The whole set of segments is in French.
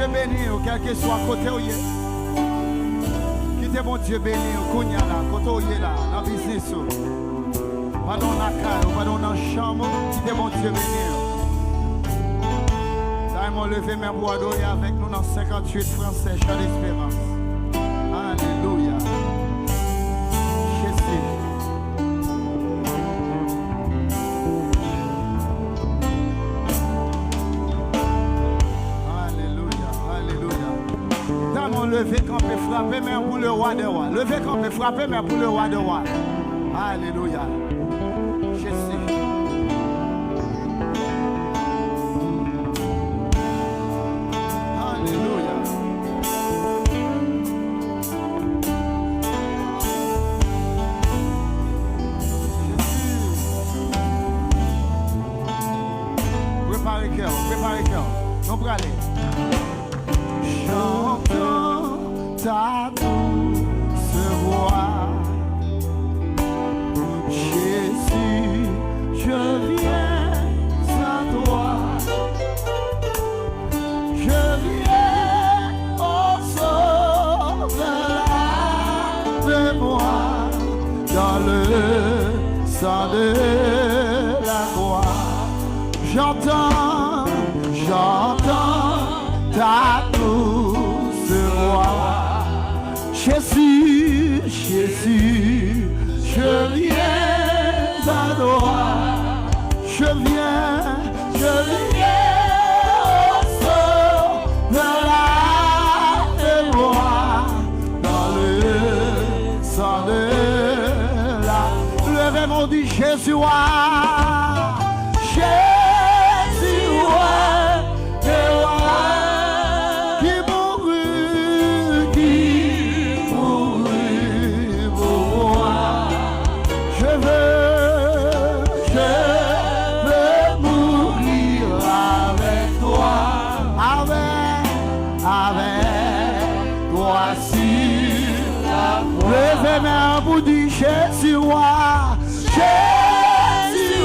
Dieu béni, quel que soit côté où il est. Quittez mon Dieu béni, Kounia là, côté où il est là, dans le business. Pas dans la caille, pas dans la chambre, quittez mon Dieu béni. D'ailleurs, levé mes bois d'eau avec nous dans 58 Français, Chant d'Espérance. Alléluia. Jésus. Levez campé, frappez main pour le roi des rois. Levez campé, frappez main pour le roi des rois. Alléluia. Jésus. Alléluia. Jésus. Préparez cœur, préparez cœur. On peut aller. J'entends ta douce voix, Jésus, je viens à toi, je viens au sauveur de moi, dans le sang de la croix. J'entends ta douce voix. Jésus, Jésus, je viens à toi. Je viens au sauveur de moi, dans le sang de la. Levez mon dit Jésus, Jésus, levez mes vous dit Jésus, Jésus,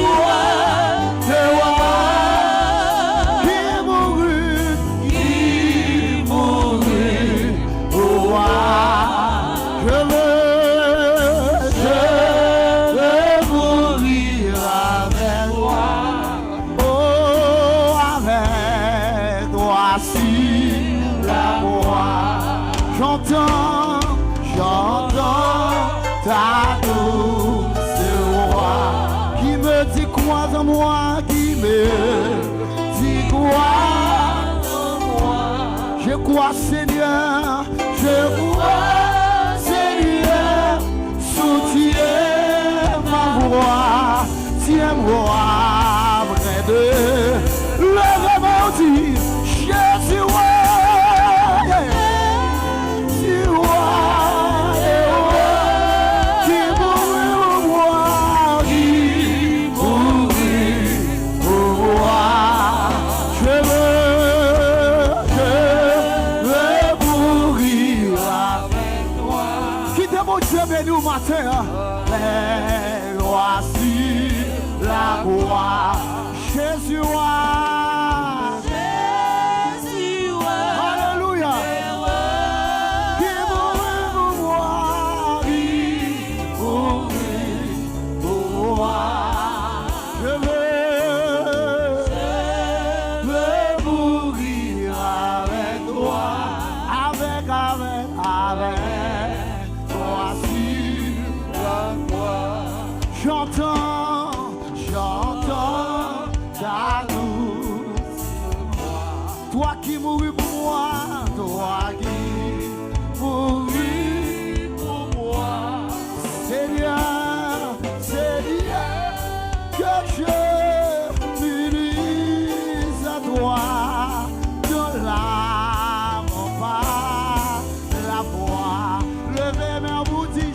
qui mourut pour moi. Je veux mourir avec toi. Oh, avec toi sur la croix. J'entends ta douce voix qui me dit quoi en moi, qui me dit quoi en moi. Je crois Seigneur, je crois Seigneur, soutiens ma voix, tiens-moi près de le remontir. Jésus, nous matin, les rois sur la croix, Jésus, Jésus, alléluia, qui mourut pour moi, qui mourut pour moi. Je veux mourir avec toi, avec j'entends ta douce voix. Toi qui mourus pour moi, toi qui mourus pour moi. Seigneur, que je m'unisse à toi de l'âme par la foi. Levez mes vous dit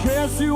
Jésus,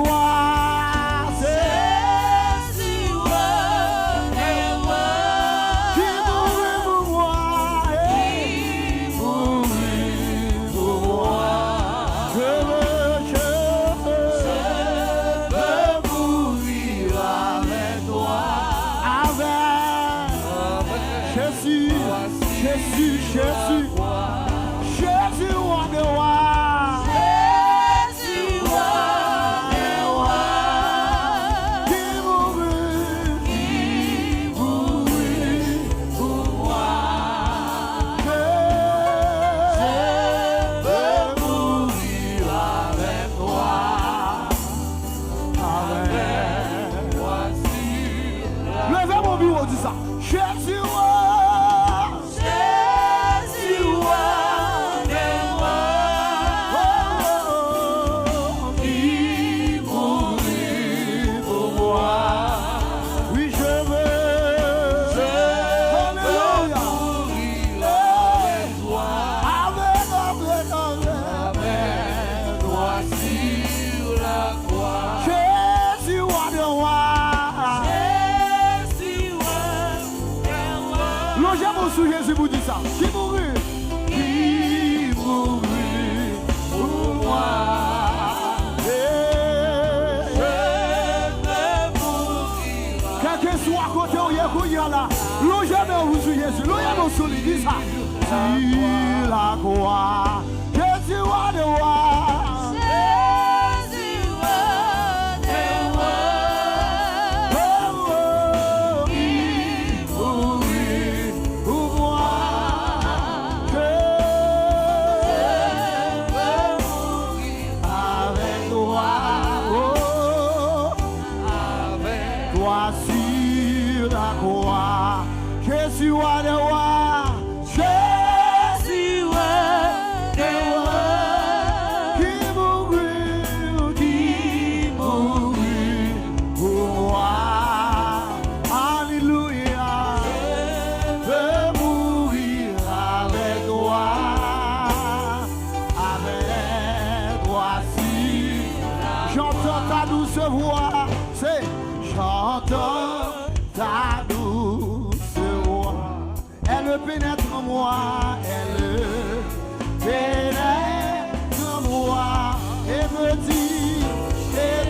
Jésus vous dit ça. Qui mourut pour moi. Quel que soit côté où il y a là, l'on jamais vous sur Jésus, l'on jamais sur lui dit ça. Sur la croix, Jésus a de roi. Jésus a le roi, Jésus a le roi, qui mourut pour moi. Alléluia, je veux mourir avec toi si j'entends ta douce voix, c'est j'entends ta elle pénètre en moi, elle pénètre en moi et me dit, mais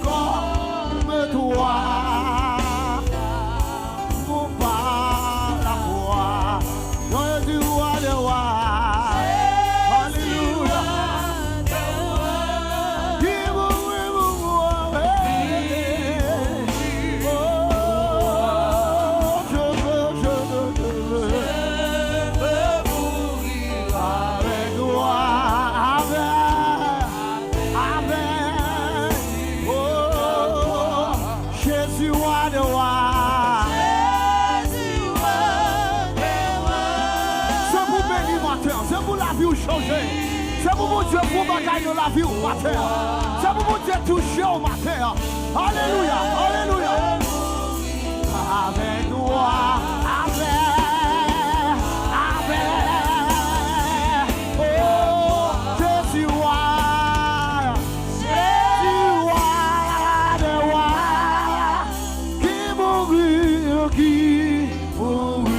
comme toi, pour par la foi, dans du roi de roi. Alléluia. C'est pour mon Dieu pour bagaille dans la vie au matin. C'est pour mon Dieu toucher au matin. Alléluia, alléluia. Avec toi, oh, Jésus roi, de roi, qui mourut pour moi.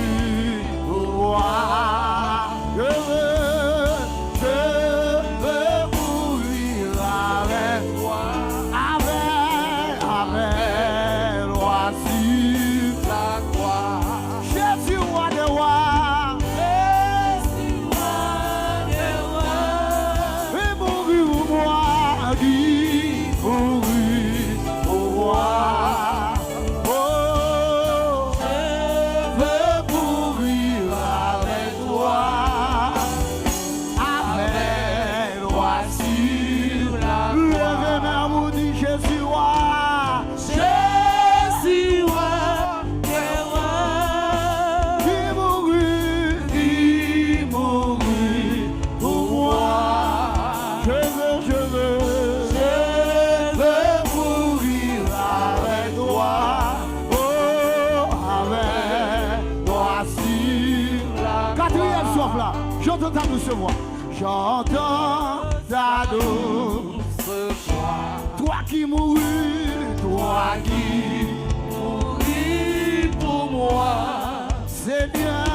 j'entends ta douce voix. Toi qui mourus, toi qui mourus pour moi, Seigneur.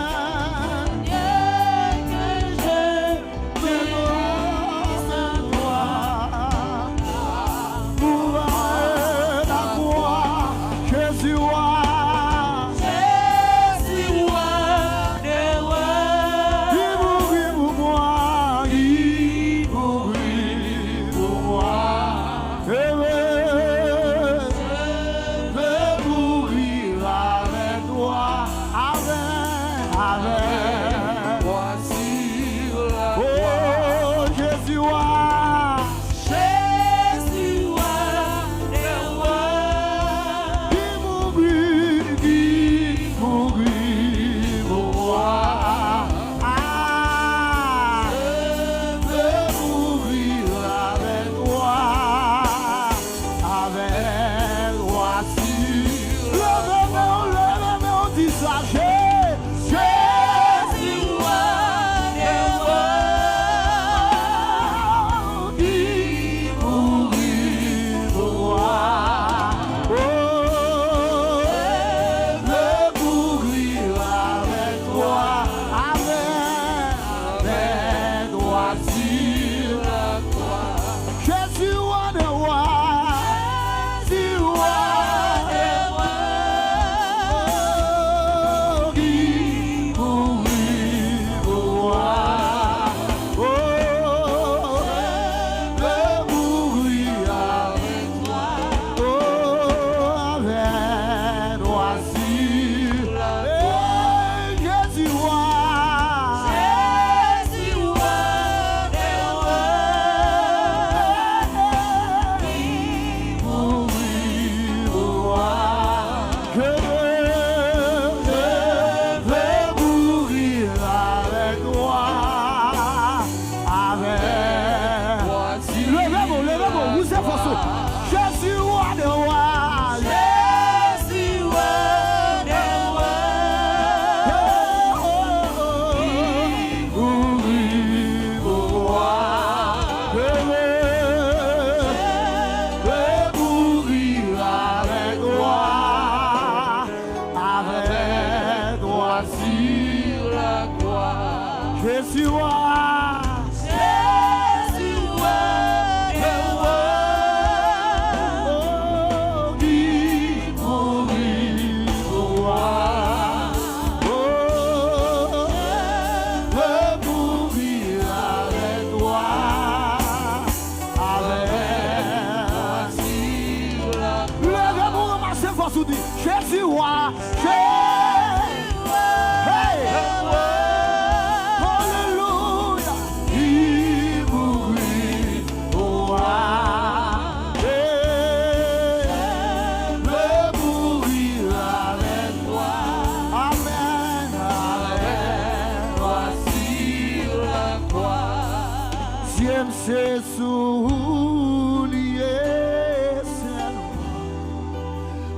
C'est soulier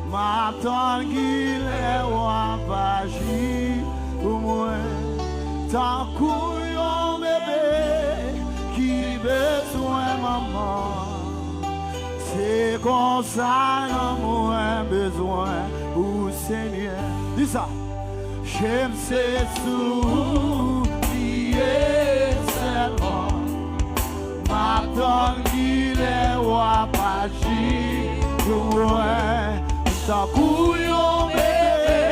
m'attend qu'il est wapagi pour moi tant qu'on bébé qui besoin maman c'est comme ça moi besoin au Seigneur dis ça j'aime ces souliers seulement m'attend qu'il est wapagi pour moi tant qu'on bébé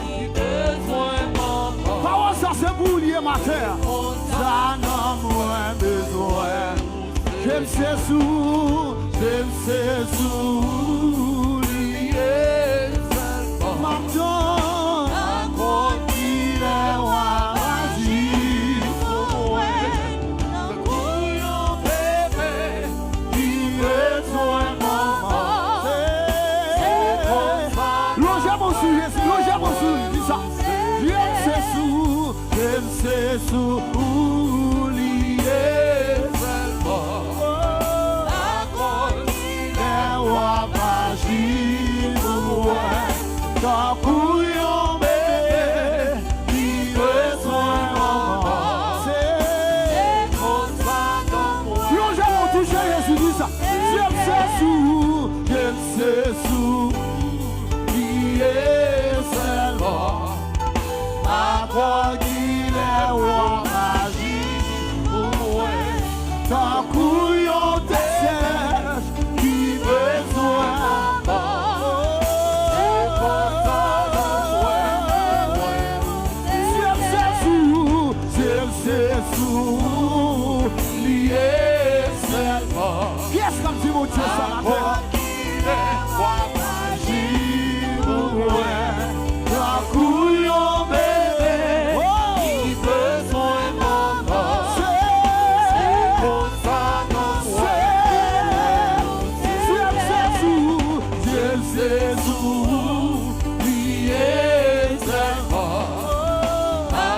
qui besoin maman parole ça c'est boulier ma terre ça n'a moins besoin j'aime ces souliers m'attend qu'il est wapagi pour moi c'est soulier seulement la colline est wapagi pour moi tant sous lié seulement. Ma croix qu'il est roi magie pour moi. Tant couillon de sèche qui besoin d'abord. C'est pour ça c'est sous lié seulement. Qui est-ce comme dit mon Dieu ça la terre? La couillon bébé qui besoin maman. C'est pour ça non c'est sous lié seulement. La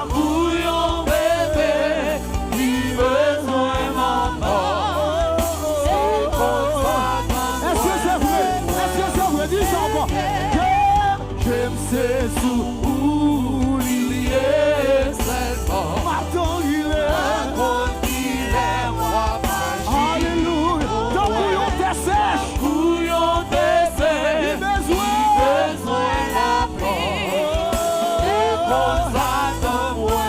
couillon c'est sous lié seulement. Martin il est roi magie. Alléluia. Ton couillon te sèche. Couillon te sèche. Il besoin d'abord. Et pour ça de moi.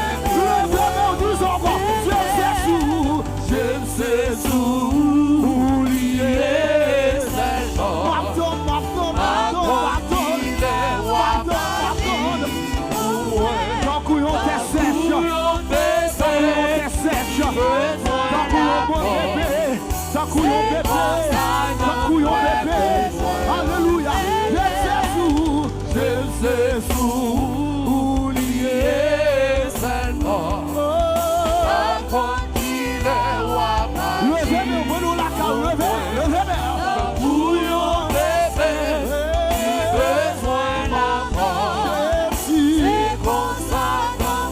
C'est sous lié seulement. Martin. Ton couillon te sèche. Ton couillon bébé. Alléluia. C'est sous lié seulement. Levez-moi, venons la cave, levez-moi. Couillon bébé, besoin maman. C'est comme ça dans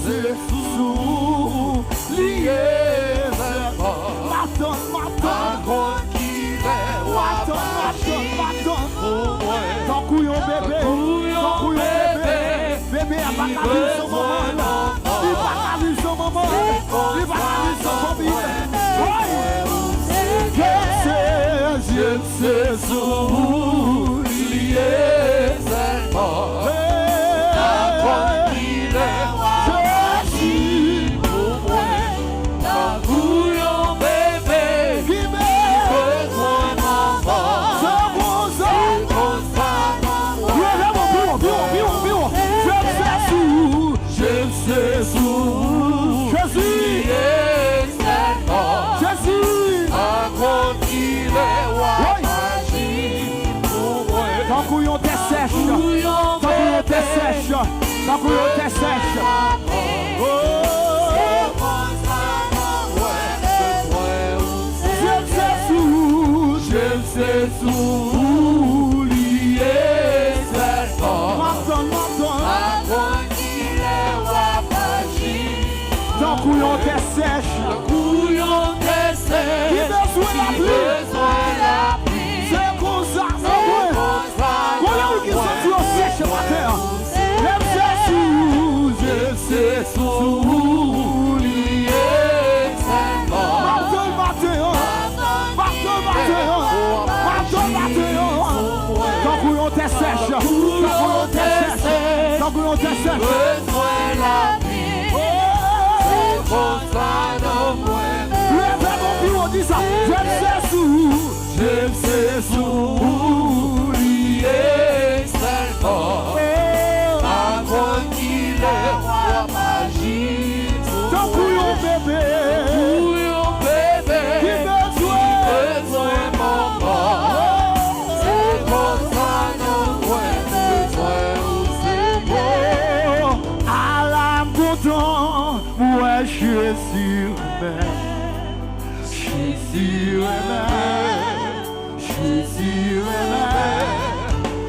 c'est sous lié seulement. Maton. Ton couillon bébé. Bébé a pas qu'à vivre son moment. Il va qu'à vivre son moment. Il va qu'à vivre son famille. C'est sous lié seulement. Ton couillon te sèche. C'est sous lié seulement. Ton couillon te sèche. Qui besoin la pluie. C'est comme ça. Combien qui sont sur sèche matin? C'est sous lié seulement. Ton couillon te sèche. Besoin la vie. C'est pour ça de moi. Levez mon bureau, dis ça. C'est sous lié seulement. Avant qu'il est roi magie. Ton couillon bébé. Qui besoin maman. C'est pour ça de moi. À l'âme content, moi je suis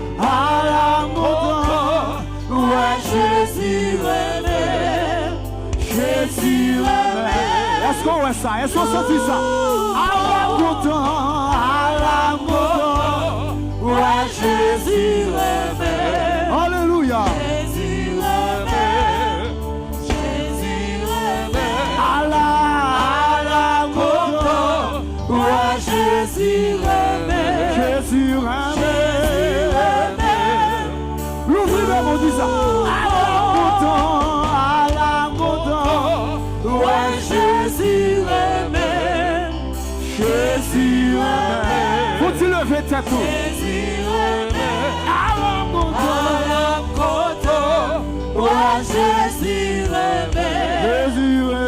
à l'âme content, moi je suis Est-ce qu'on voit ça? Est-ce qu'on sentit ça? À l'âme content, ouais, Jésus aimé. Alléluia. Jésus aimé. Jésus remet. L'ouvrir mon dit ça. À la content, ouais, Jésus remet. Jésus remet. Faut-il lever tête tout? Jésus remet. À la content, ouais, Jésus remet. Jésus remet.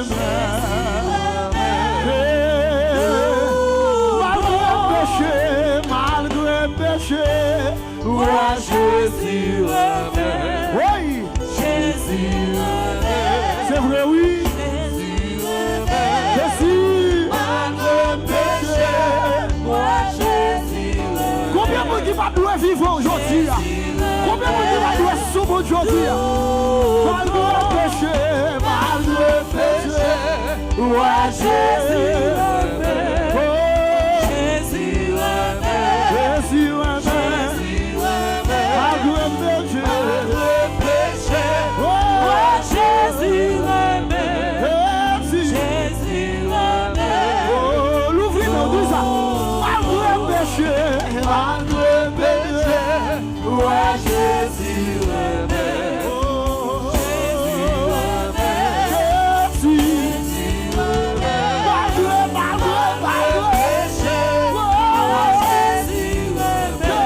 Ouais, Jésus remet. Oui. Jésus remet. C'est vrai, oui. Jésus remet. Jésus. Malgré péché. Moi, Jésus remet. Combien de gens doivent vivre aujourd'hui? Combien de gens doivent souffrir aujourd'hui? Malgré péché. Malgré péché. Ouais, Jésus remet. Jésus remet. Jésus remet. Jésus remet. Jésus remet. Oh, l'ouvrir nous dit ça. Malgré péché. Malgré péché. Ouais, Jésus remet. Oh, Jésus remet. Jésus remet. Malgré péché. Ouais, Jésus remet.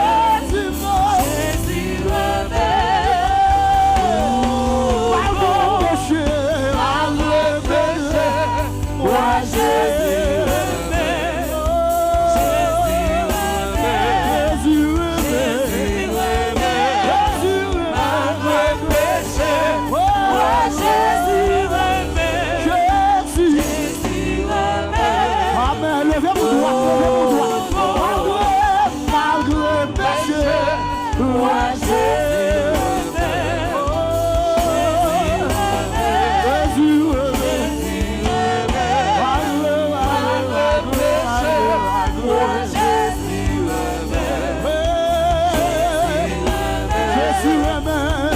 Jésus remet.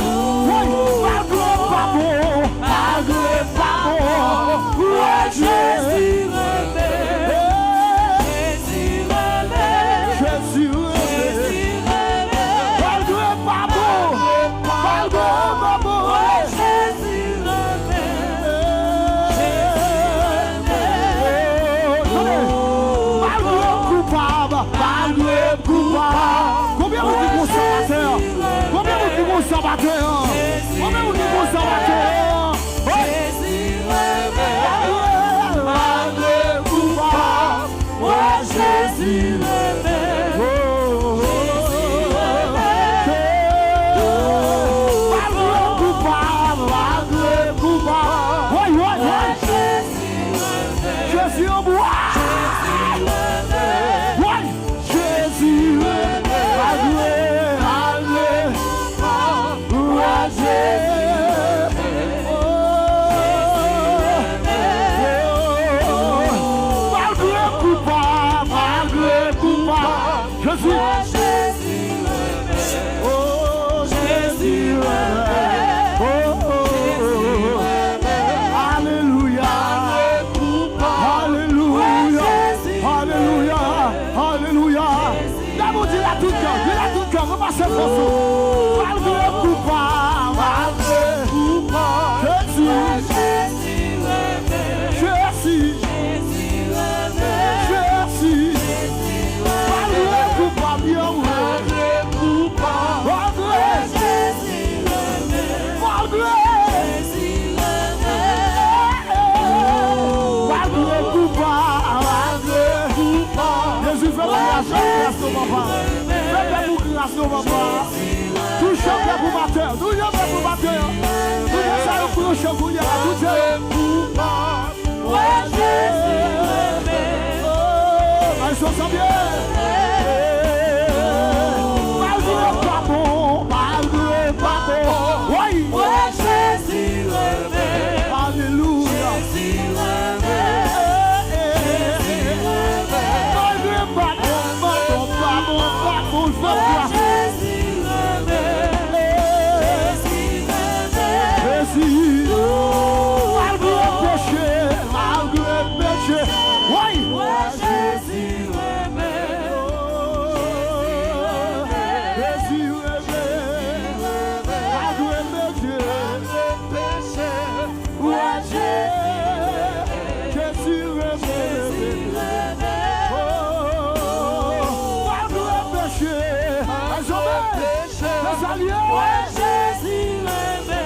péché, les alliés,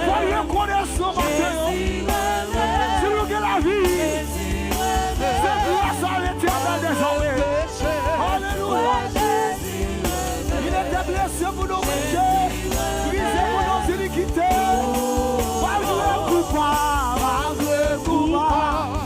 voyez connaissance matin, si nous avons la vie, c'est grâce à l'Éternel désormais. Alléluia. Il était blessé pour nos péchés, brisé pour nos iniquités, malgré coupable, malgré coupable.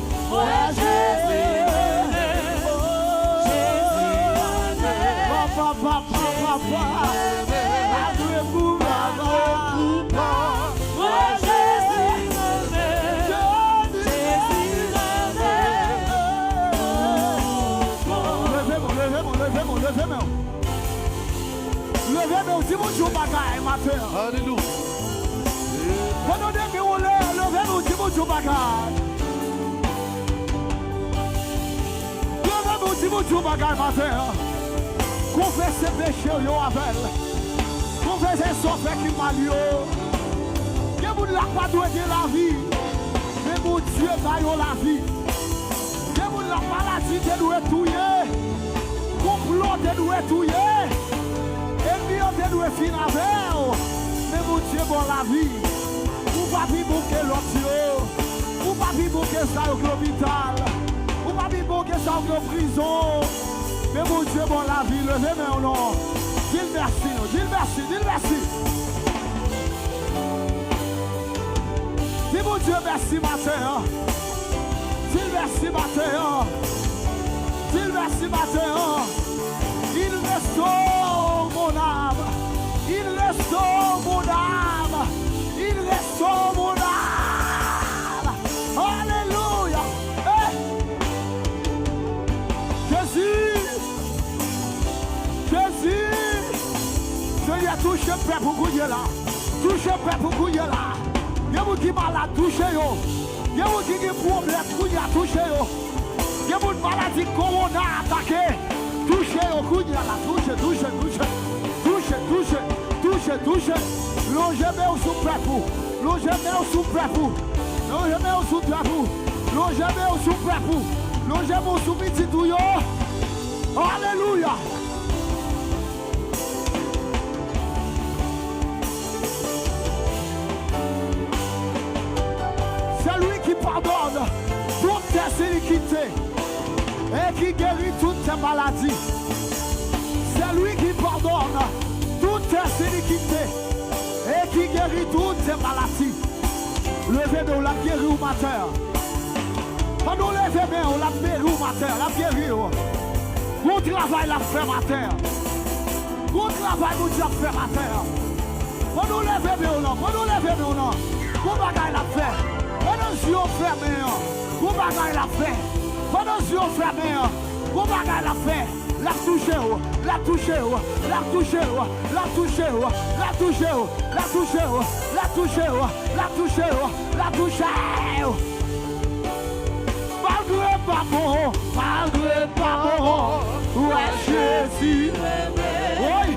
Levez-moi, si vous jouez bagaille matin. Alléluia. Pendant que vous levez-moi, si vous jouez bagaille. Levez-moi, si vous jouez bagaille matin. Confessez péché avec. Confessez son fait qui m'a lié. Que vous ne l'avez pas doué de la vie. Mais mon Dieu va la vie. Que vous ne l'avez pas la vie de nous étouiller. Complot de nous étouiller. Et mieux de nous finir avec. Mais mon Dieu va la vie. Vous ne pouvez pas bouquer l'autre. Vous ne pouvez pas bouquer ça au l'hôpital. Vous ne pouvez pas bouquer ça au prison. Mais mon Dieu, bon la vie, levez-moi au nom. Dis merci, dis merci, dis merci. Dis mon Dieu, merci matin. Dis merci matin. Dis merci matin. Il restaure mon âme. Il restaure mon âme. Il restaure mon âme. Alléluia. Hey. Jésus. Seigneur, touche le peuple pour couiller là. Touche le peuple pour couiller là. Il y a des gens qui sont malades, touchez-yo. Il y a des gens qui ont des problèmes, touchez-yo. Il y a des maladies corona attaqué. Touchez-yo, couille là. Touche. Longez-moi sous peuple. Longez-moi sous peuple. Longez-moi sous peuple. Longez-moi sous peuple. Longez-moi sous petit touillon. Alléluia. C'est lui qui pardonne toutes tes iniquités et qui guérit toutes tes maladies. C'est lui qui pardonne toutes tes iniquités et qui guérit toutes tes maladies. Levez-nous, la guéri au matin. Quand nous levez-nous, la guéri au matin, la guéri. Mon travail l'a fait matin. Mon travail nous a fait matin. Quand nous levez-nous, mon bagage l'a fait. Pendant que vous fermez, vous bagage la fait. Pendant que vous fermez, vous bagage la fait. La toucher, la toucher, la toucher, la toucher, la toucher, la toucher, la toucher, la toucher, la toucher. Malgré pas bon, ouais Jésus. Oui.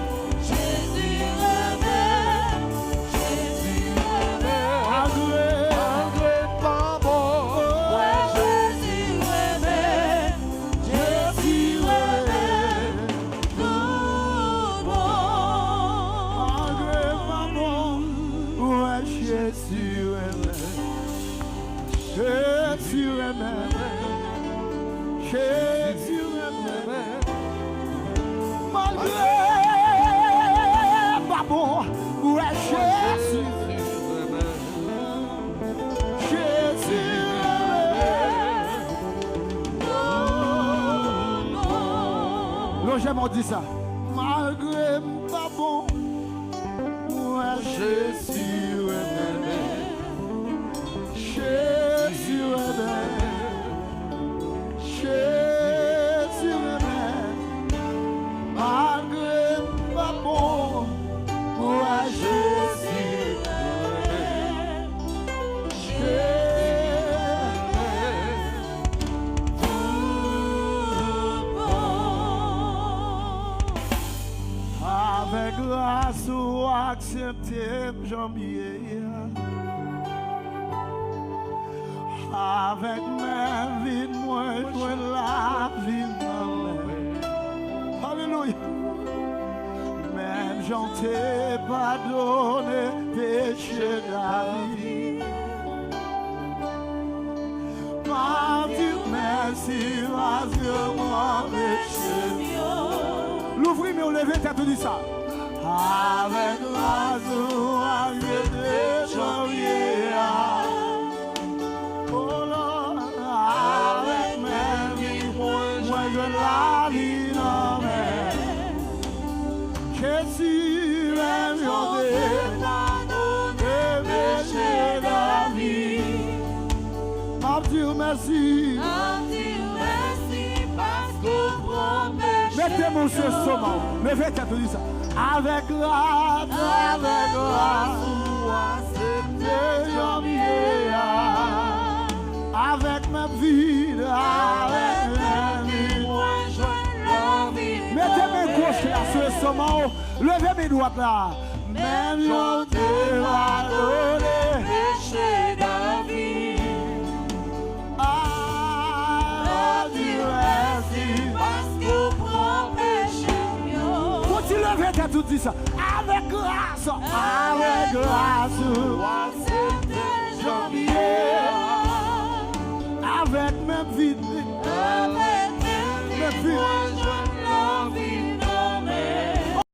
J'aime dit ça. Malgré pas bon, moi Jésus aimé. Jésus aimé. Jésus aimé. Malgré pas bon, moi Jésus aimé. Avec grâce ou accepter janvier. Avec ma vie, moi je la vie. Alléluia. Même même j'en t'ai pardonné péché de la vie. M'a dit merci parce que moi péché. L'ouvrir mais on lève tête tout dit ça. Avec l'oiseau arrivé de janvier. Oh Lord, avec mes vies, moi je la vis dans mes. Jésus même j'en ai pardonné péché de la vie. M'a dit merci. Parce que mon péché. Mettez-moi sur ce moment. Levez tête tout dit ça. Avec grâce, de janvier, avec ma vie, avec ma vie, mettez mes gauches là sur ce moment, levez mes droites là, même j'en t'ai pardonné péché de vie. Ah, Dieu merci, parce que mon péché. Tu lèves ta tout dit ça. Avec grâce, de janvier, avec mes vies,